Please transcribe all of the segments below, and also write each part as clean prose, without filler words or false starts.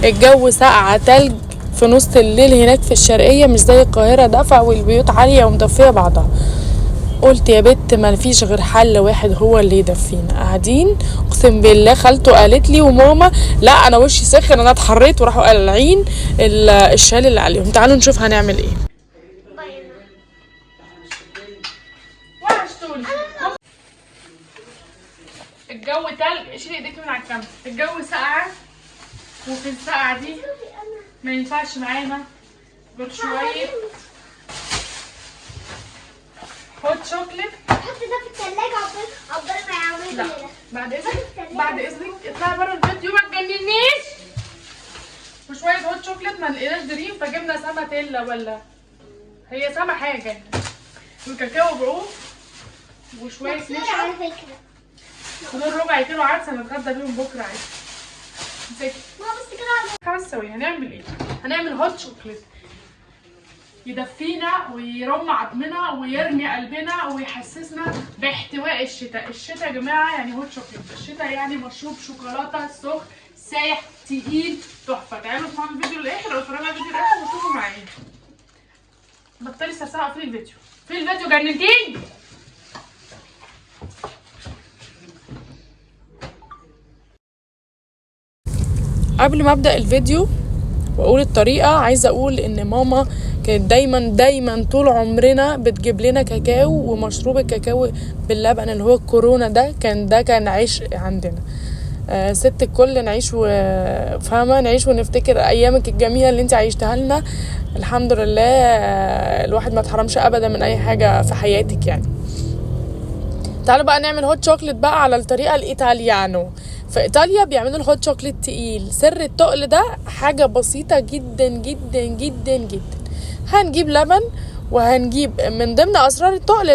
الجو ساقعة تلج في نص الليل هناك في الشرقية، مش زي القاهرة دفع والبيوت عالية ومدفية بعضها. قلت يا بت ما فيش غير حل واحد هو اللي يدفينا. قاعدين اقسم بالله خالته قالت لي وماما لا انا وشي سخن انا اتحريت، وراحوا قالعين الشال اللي عليهم. تعالوا نشوف هنعمل ايه. الجو تلج، شيلي ايديكي من على الكاميرا. الجو ساقعة، وفي الساقعة دي ما ينفعش معانا غير شوية هوت شوكليت. حط ده في الثلاجة عقبال ما يعمل لا لي. بعد اذنك بعد اذنك اطلعي بره الفيديو ما تجننيش. وشوية هوت شوكليت ما لقيناش دريم فجبنا سما تيلا ولا هي سما حاجة، وكاكاو بعوف وشوية نشا. على فكرة ودول ربع كيلو عدس هنتغدى بيهم بكرة عادي. امسكي ما بس كده 5 ثواني. هنعمل ايه؟ هنعمل هوت شوكليت يدفينا ويرم عظمنا ويرمي قلبنا ويحسسنا باحتواء الشتاء. الشتاء يا جماعه يعني هوت شوكليت، الشتاء يعني مشروب شوكولاته سخن سايح تقيل تحفه. تعالوا اسمعوا الفيديو للاخر او اتفرجوا على الفيديو للاخر وشوفوا معايا. بطلي سرسعه في الفيديو، في الفيديو جننتيني. قبل ما ابدا الفيديو واقول الطريقه، عايزه اقول ان ماما كانت دايما طول عمرنا بتجيب لنا كاكاو، ومشروب الكاكاو باللبن اللي هو الكورونا ده كان عيش عندنا. ست الكل نعيش وفاهمه نعيش ونفتكر ايامك الجميله اللي انت عيشتها لنا. الحمد لله الواحد ما اتحرمش ابدا من اي حاجه في حياتك يعني. تعالوا بقى نعمل هوت شوكليت بقى على الطريقه الايطاليانو. في ايطاليا بيعملوا الهوت شوكليت تقيل. سر التقل ده حاجه بسيطه جدا جدا جدا جدا. هنجيب لبن، وهنجيب من ضمن اسرار التقل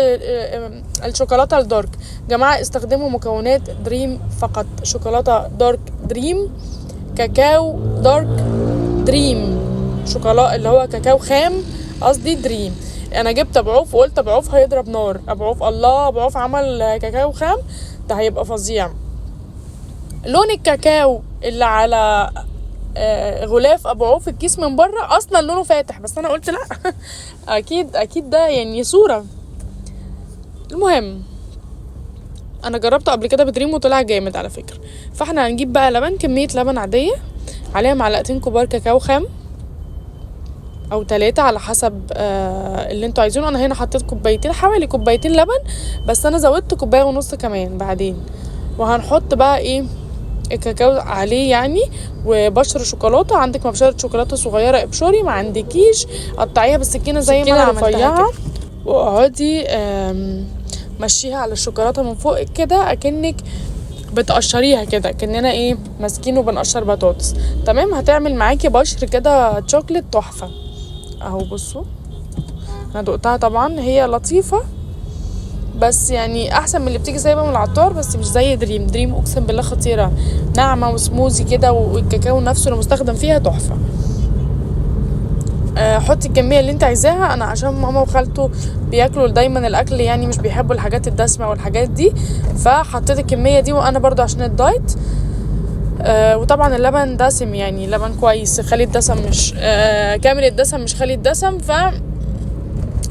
الشوكولاته الدارك. جماعه استخدموا مكونات دريم فقط، شوكولاته دارك دريم، كاكاو دارك دريم، شوكولاته اللي هو كاكاو خام قصدي دريم. انا جبت ابعوف وقلت ابعوف هيضرب نار. ابعوف الله ابعوف عمل كاكاو خام ده هيبقى فظيع. لون الكاكاو اللي على غلاف ابعوف الكيس من بره اصلا لونه فاتح، بس انا قلت لا اكيد ده يعني صوره. المهم انا جربته قبل كده بدريم وطلع جامد على فكره. فاحنا هنجيب بقى لبن، كميه لبن عاديه عليها معلقتين كبار كاكاو خام او 3 على حسب اللي انتوا عايزينه. انا هنا حطيت كوبايتين، حوالي كوبايتين لبن، بس انا زودت كوبايه ونص كمان بعدين. وهنحط بقى ايه الكاكاو عليه يعني، وبشر شوكولاته. عندك مبشره شوكولاته صغيره ابشري، ما عندكيش قطعيها بالسكينه زي ما انا عملتها، واقعدي مشيها على الشوكولاته من فوق كده اكنك بتقشريها كده، كاننا ايه ماسكين وبنقشر بطاطس. تمام. هتعمل معاكي بشر كده شوكليت تحفه اهو. بصوا انا دقتها طبعا هي لطيفه، بس يعني احسن من اللي بتيجي سايبه من العطار، بس مش زي دريم اقسم بالله خطيره، ناعمه وسموزي كده، والكاكاو نفسه اللي مستخدم فيها تحفه. حطي الكميه اللي انت عايزاها. انا عشان ماما وخالته بياكلوا دايما الاكل يعني مش بيحبوا الحاجات الدسمه والحاجات دي، فحطيت الكميه دي، وانا برضو عشان الدايت. وطبعا اللبن دسم يعني لبن كويس خالي الدسم، مش كامل الدسم مش خالي الدسم، ف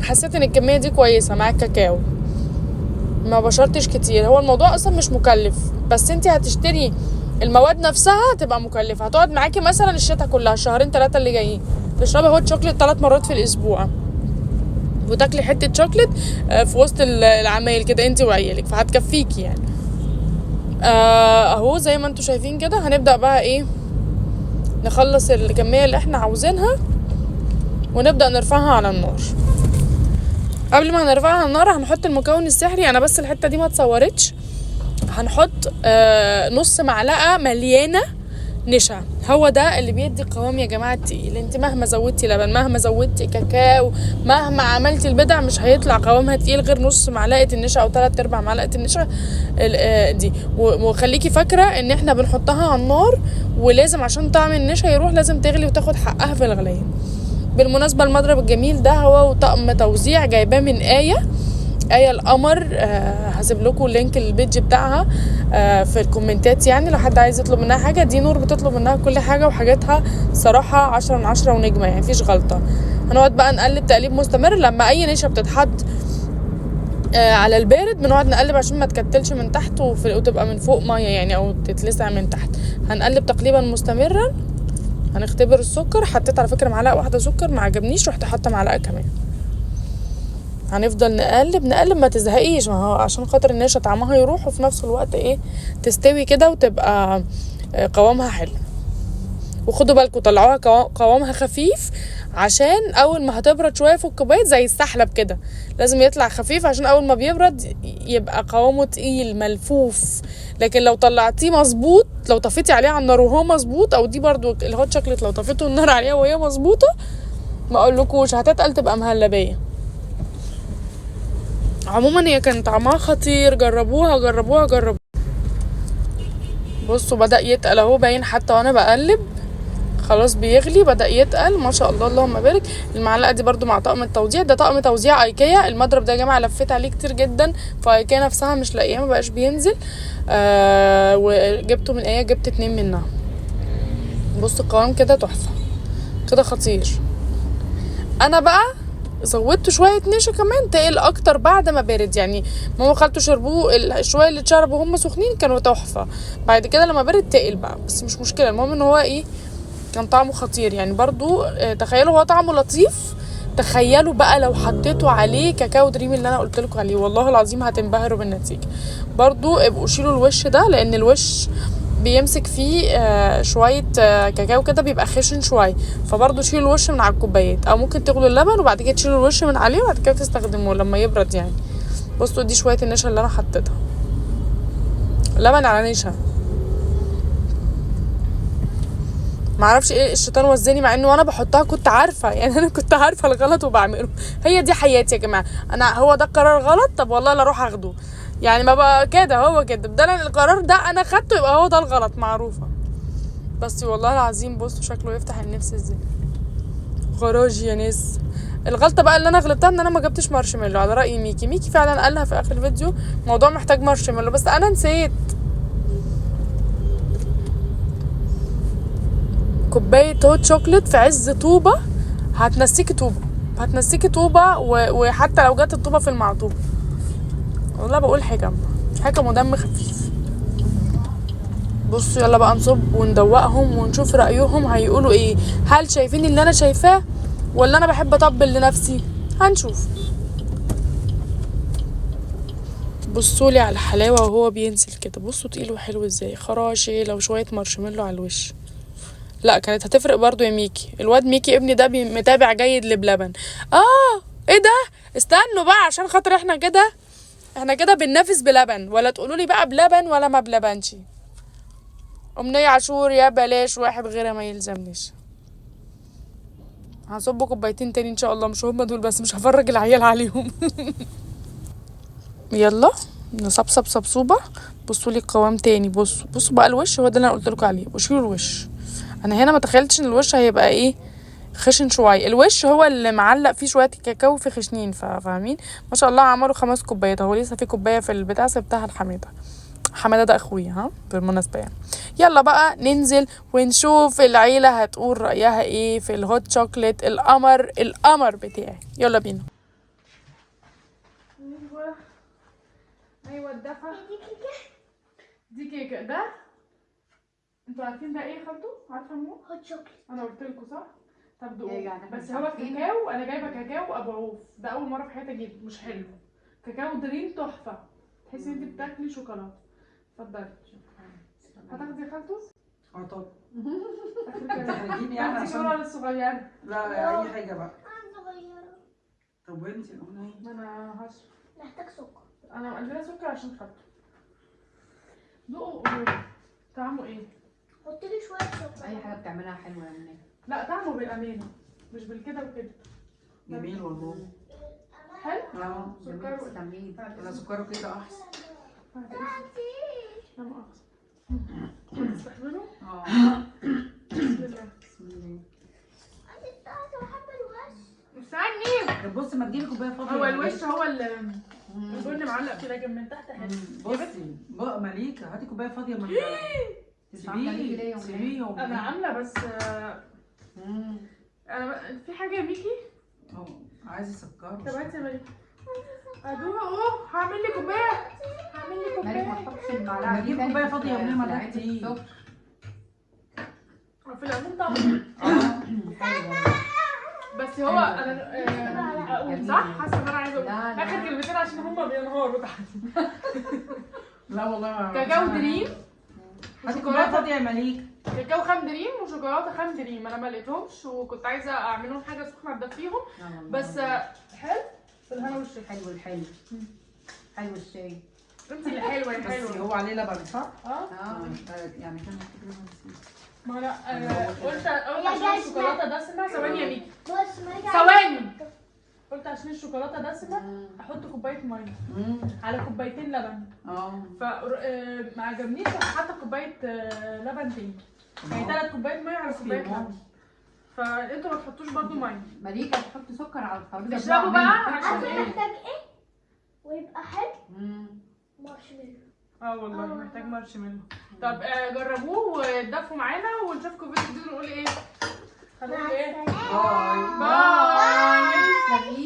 حسيت ان الكميه دي كويسه مع الكاكاو. ما بشرتش كتير. هو الموضوع اصلا مش مكلف، بس انت هتشتري المواد نفسها تبقى مكلفه. هتقعد معاكي مثلا الشتاء كلها الشهرين 3 اللي جايين تشربي هوت شوكليت 3 مرات في الاسبوع، وتاكلي حته شوكليت في وسط العمايل كده انت وعيالك، فهتكفيكي يعني. اهو زي ما انتوا شايفين كده. هنبدا بقى ايه نخلص الكميه اللي احنا عاوزينها ونبدا نرفعها على النار. قبل ما هنرفعها على النار هنحط المكون السحري. انا بس الحته دي ما اتصورتش. هنحط نص معلقه مليانه نشا. هو ده اللي بيدي قوام يا جماعه تقيل. انت مهما زودتي لبن، مهما زودتي كاكاو، مهما عملتي البدع، مش هيطلع قوامها تقيل غير نص معلقه النشا او 3/4 معلقه النشا دي. وخليكي فاكره ان احنا بنحطها على النار، ولازم عشان طعم النشا يروح لازم تغلي وتاخد حقها في الغليان. بالمناسبه المضرب الجميل ده هو طقم توزيع جايباه من آية القمر. هسيب لكم لينك البيج بتاعها في الكومنتات، يعني لو حد عايز يطلب منها حاجه. دي نور بتطلب منها كل حاجه، وحاجاتها صراحه 10 من 10 ونجمه، يعني مفيش غلطه. هنقعد بقى نقلب تقليب مستمر. لما اي نشا بتتحط على البارد بنقعد نقلب عشان ما تكتلش من تحت وتبقى من فوق ميه يعني، او تتلسع من تحت. هنقلب تقليبا مستمرا. هنختبر السكر. حطيت على فكره معلقه واحده سكر، ما عجبنيش، رحت حاطه معلقه كمان. هنفضل نقلب نقلب، ما تزهقيش، ما هو عشان خاطر النشا طعمها يروح، وفي نفس الوقت ايه تستوي كده وتبقى قوامها حلو. وخدوا بالكم طلعوها قوامها خفيف، عشان اول ما هتبرد شويه في الكوبايات زي السحلب كده، لازم يطلع خفيف عشان اول ما بيبرد يبقى قوامه تقيل ملفوف. لكن لو طلعتيه مظبوط، لو طفيتي عليه على النار وهو مظبوط، او دي برضو الهوت شوكليت لو طفيتوا النار عليها وهي مظبوطه، ما اقولكوش هتتقل تبقى مهلبيه. عموما هي كان طعمها خطير، جربوها جربوها جربوها. بصوا بدأ يتقل اهو، باين حتى وانا بقلب خلاص بيغلي، بدأ يتقل ما شاء الله اللهم بارك. المعلقه دي برضو مع طقم التوزيع، ده طقم توزيع ايكيا. المضرب ده يا جماعه لفيت عليه كتير جدا، فايكيا نفسها مش لاقياه، ما بقاش بينزل. وجبته من ايه، جبت 2 منها. بصوا القوام كده تحفه، كده خطير. انا بقى زودت شويه نشا كمان، تقل اكتر بعد ما بارد. يعني ماما خالته شربوه الشويه اللي اتشربوا هم سخنين كانوا تحفه، بعد كده لما بارد تقل بقى، بس مش مشكله. المهم ان هو ايه، كان طعمه خطير يعني. برضو تخيلوا هو طعمه لطيف. تخيلوا بقى لو حطيتوا عليه كاكاو دريم اللي انا قلت لكم عليه، والله العظيم هتنبهروا بالنتيجه. برضو ابقوا شيلوا الوش ده، لان الوش بيمسك فيه شويه كاكاو كده، بيبقى خشن شويه. فبرضو شيلوا الوش من على الكوبايات، او ممكن تغلوا اللبن وبعد كده تشيلوا الوش من عليه وبعد كده تستخدموه لما يبرد يعني. بصوا دي شويه النشا اللي انا حطيتها، لبن على نشا. معرفش ايه الشيطان وزني، مع انه انا بحطها كنت عارفه يعني، انا كنت عارفه الغلط وبعمله. هي دي حياتي يا جماعه، انا هو ده القرار غلط، طب والله لا اروح اخده يعني. ما بقى كده، هو كده بدل القرار ده انا خدته يبقى هو ده الغلط، معروفه. بس والله العظيم بصوا شكله يفتح النفس ازاي. غراج يا ناس. الغلطه بقى اللي انا غلطتها ان انا ما جبتش مارشميلو، على راي ميكي فعلا قالها في اخر الفيديو الموضوع محتاج مارشميلو، بس انا نسيت. كوبايه هوت شوكليت في عز طوبه هتنسيكي طوبه، وحتى لو جت الطوبه في المعطوبه. والله بقول حكم ودم خفيف. بصوا يلا بقى نصب وندوقهم ونشوف رايهم هيقولوا ايه. هل شايفين اللي انا شايفاه ولا انا بحب اطبل لنفسي؟ هنشوف. بصوا لي على الحلاوه وهو بينزل كده، بصوا تقيل وحلو ازاي، خراشي لو شويه مارشميلو على الوش. لا كانت هتفرق برضو يا ميكي. الواد ميكي ابني ده متابع جيد لبلبن. ايه ده، استنوا بقى عشان خاطر احنا كده بننافس بلبن، ولا تقولوا لي بقى بلبن ولا ما بلبنش. امنية عاشور يا بلاش، واحد غيرها ما يلزمنيش. هصب كوبايتين تاني ان شاء الله، مش هما دول بس، مش هفرج العيال عليهم. يلا نصبصب صبصوبه. بصوا لي القوام تاني، بصوا بقى الوش هو ده اللي انا قلت لكم عليه، وشيلوا الوش. انا هنا ما تخيلتش ان الوش هيبقى ايه، خشن شويه. الوش هو اللي معلق فيه شويه كاكاو في خشنين، فاهمين. ما شاء الله عملوا 5 كوبايات اهو، لسه في كوبايه في البتاع سبتها حماده ده اخويا ها بالمناسبه يعني. يلا بقى ننزل ونشوف العيله هتقول رايها ايه في الهوت شوكليت القمر بتاعي. يلا بينا. ايوه الدفا دي كيكه. ده انتوا عارفين ده ايه يا خالته؟ عارفه مو هوت شوكليت. انا قلت لكم صح؟ طب دوقوا. يعني بس هو كاكاو، انا جايبه كاكاو ابو عوف، ده اول مره في حياتي اجيبه، مش حلو. كاكاو دريم تحفه، تحسي ان انت بتاكلي شوكولاته. اتفضلي. هتاخدي يا خالته؟ طب هتاخدي يعني عشان ولا الصغيره؟ لا اي حاجه بقى. انا صغيرة. طب وانتي الاغنيه؟ ما انا هشرب. محتاج سكر. انا مقلله سكر عشان خاطره. دوقوا وقولوا طعمه ايه. حط لي شوية سكر. اي حاجه بتعملها حلوه يا منى. لا طعمه بالامانه، مش بالكده وكده. جميل والله. حلو. اه سكر جميل تمرين، ولا سكره كده احسن. لا مؤاخذة. تستحملوا؟ اه بسم الله. بسم الله. انا بحب الوش. استني. طب بصي ما تجيبي كوبايه فاضيه. هو الوش هو البن معلق كده لكن من تحت حلو. بصي بقى مليكه، هاتي كوبايه فاضيه من سيبيه انا عامله بس انا في حاجه يا ميكي. عايزه سكر. طب هاتي يا مليكه ادوها اهو. هعمل لي كوبايه مالك ما تحطش المعلقه دي، كوبايه فاضيه يا منى ملعقتي في العموم طبعا. بس هو انا اقول صح، حاسه ان انا عايزه اقول اخر كلمتين عشان هم بينهاروا تحت. لا والله كاكاو دريم هاتي كوبايه فاضيه يا مليكه. كاكاو خام دريم وشوكولاته خام دريم. انا ما لقيتهمش وكنت عايزه اعمل لهم حاجه سخنه تدفيهم بس حلو. بالهنا والشفا. حلو حلو الشاي. انت اللي حلوه يا حلوه. بس هو عليه لبن صح؟ يعني كان ما انا قلت عشان الشوكولاته دسمه. ثواني يا ميكي بص ثواني. قلت عشان الشوكولاته دسمه احط كوبايه ميه على كوبايتين لبن. فما عجبنيش حاطه كوبايه لبن تاني. يعني 3 كوبايات ميه على كوبايه لبن. فانتوا ما تحطوش برضو ميه. مليكه تحط سكر على الخليط. اشربوا بقى عشان عارفه ايه؟ محتاج ايه ويبقى حلو؟ مارشميلو. والله محتاج مارشميلو. طب جربوه واتدفوا معانا ونشوفكم فيديو جديد ونقول ايه؟ هنقول ايه؟ باي باي.